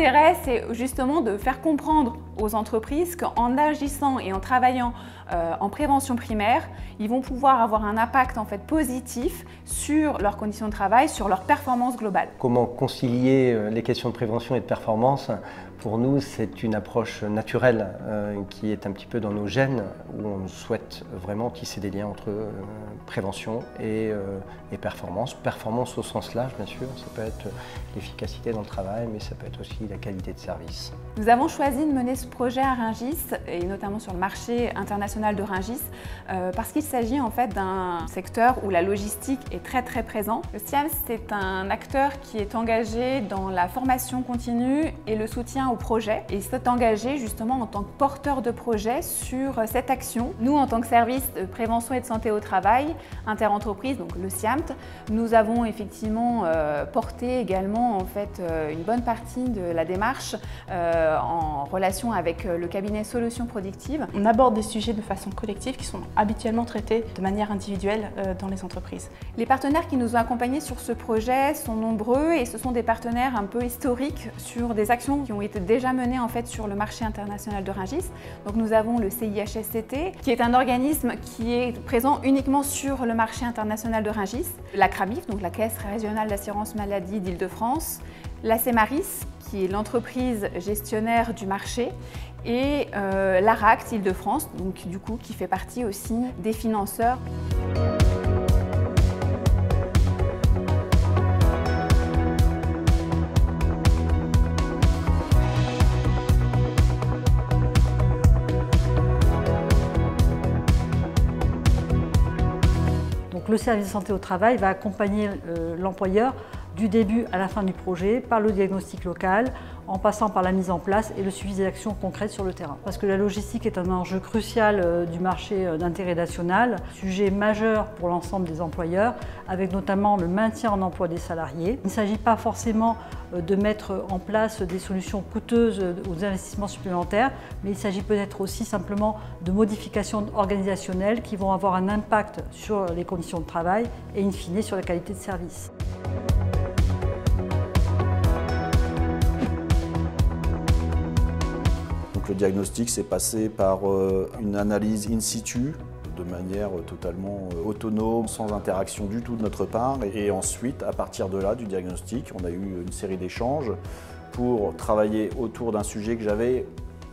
l'intérêt, c'est justement de faire comprendre aux entreprises qu'en agissant et en travaillant en prévention primaire, ils vont pouvoir avoir un impact en fait positif sur leurs conditions de travail, sur leur performance globale. Comment concilier les questions de prévention et de performance? Pour nous, c'est une approche naturelle qui est un petit peu dans nos gènes, où on souhaite vraiment tisser des liens entre prévention et performance. Performance au sens large, bien sûr, ça peut être l'efficacité dans le travail, mais ça peut être aussi la qualité de service. Nous avons choisi de mener ce projet à Rungis, et notamment sur le marché international de Rungis, parce qu'il s'agit en fait d'un secteur où la logistique est très présent. Le SIAMS, c'est un acteur qui est engagé dans la formation continue et le soutien au projet, et s'est engagé justement en tant que porteur de projet sur cette action. Nous, en tant que service de prévention et de santé au travail, interentreprise, donc le SIAMT, nous avons effectivement porté également en fait une bonne partie de la démarche en relation avec le cabinet Solutions Productives. On aborde des sujets de façon collective qui sont habituellement traités de manière individuelle dans les entreprises. Les partenaires qui nous ont accompagnés sur ce projet sont nombreux et ce sont des partenaires un peu historiques sur des actions qui ont été déjà menées en fait sur le marché international de Rungis. Donc nous avons le CIHSCT qui est un organisme qui est présent uniquement sur le marché international de Rungis, la CRAMIF, donc la Caisse régionale d'assurance maladie d'Île-de-France, la CEMARIS qui est l'entreprise gestionnaire du marché, et l'ARACT Île-de-France, donc du coup qui fait partie aussi des financeurs. Donc le service de santé au travail va accompagner l'employeur du début à la fin du projet, par le diagnostic local, en passant par la mise en place et le suivi des actions concrètes sur le terrain. Parce que la logistique est un enjeu crucial du marché d'intérêt national, sujet majeur pour l'ensemble des employeurs, avec notamment le maintien en emploi des salariés. Il ne s'agit pas forcément de mettre en place des solutions coûteuses aux investissements supplémentaires, mais il s'agit peut-être aussi simplement de modifications organisationnelles qui vont avoir un impact sur les conditions de travail et in fine sur la qualité de service. Le diagnostic s'est passé par une analyse in situ, de manière totalement autonome, sans interaction du tout de notre part. Et ensuite, à partir de là, du diagnostic, on a eu une série d'échanges pour travailler autour d'un sujet que j'avais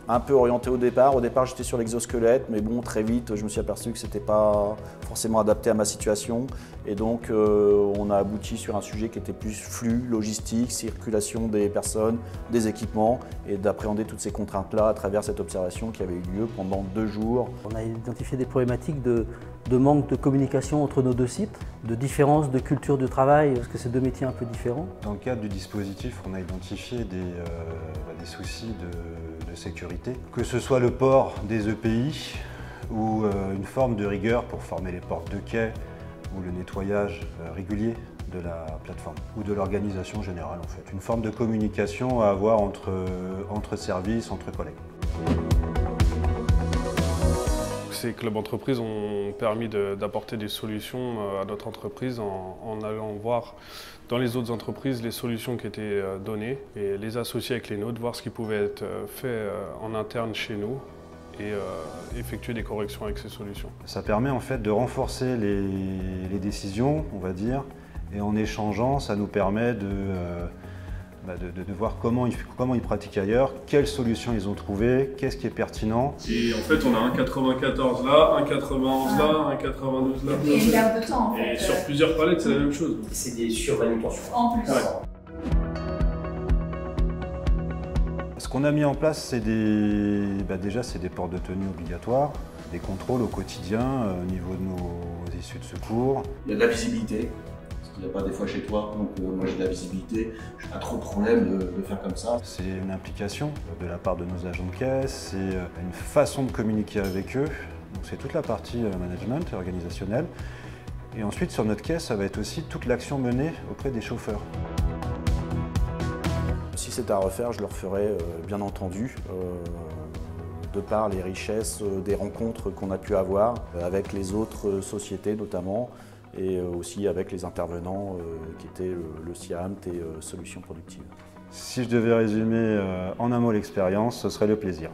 un peu orienté au départ. Au départ, j'étais sur l'exosquelette, mais bon, très vite, je me suis aperçu que ce n'était pas forcément adapté à ma situation. Et donc, on a abouti sur un sujet qui était plus flux, logistique, circulation des personnes, des équipements, et d'appréhender toutes ces contraintes-là à travers cette observation qui avait eu lieu pendant 2 jours. On a identifié des problématiques de manque de communication entre nos deux sites, de différence de culture du travail, parce que c'est 2 métiers un peu différents. Dans le cadre du dispositif, on a identifié des soucis de sécurité, que ce soit le port des EPI ou une forme de rigueur pour former les portes de quai ou le nettoyage régulier de la plateforme ou de l'organisation générale en fait. Une forme de communication à avoir entre services, entre collègues. Ces clubs entreprises ont permis d'apporter des solutions à notre entreprise en allant voir dans les autres entreprises les solutions qui étaient données et les associer avec les nôtres, voir ce qui pouvait être fait en interne chez nous et effectuer des corrections avec ces solutions. Ça permet en fait de renforcer les décisions, on va dire, et en échangeant, ça nous permet de voir comment ils pratiquent ailleurs, quelles solutions ils ont trouvées, qu'est-ce qui est pertinent. Et en fait, on a un 94 là, un 91 là, un 92 là. Il y a une perte de temps en fait. Et sur plusieurs palettes, c'est la même chose. C'est des surmanutentions. En plus. Ouais. Ce qu'on a mis en place, c'est déjà des portes de tenue obligatoires, des contrôles au quotidien au niveau de nos issues de secours. Il y a de la visibilité. Il n'y a pas des fois chez toi, donc moi j'ai de la visibilité, je n'ai pas trop de problème de faire comme ça. C'est une implication de la part de nos agents de caisse, c'est une façon de communiquer avec eux, donc c'est toute la partie management organisationnelle. Et ensuite sur notre caisse, ça va être aussi toute l'action menée auprès des chauffeurs. Si c'était à refaire, je le referais bien entendu, de par les richesses des rencontres qu'on a pu avoir avec les autres sociétés notamment, et aussi avec les intervenants qui étaient le SIAMT et Solutions Productives. Si je devais résumer en un mot l'expérience, ce serait le plaisir.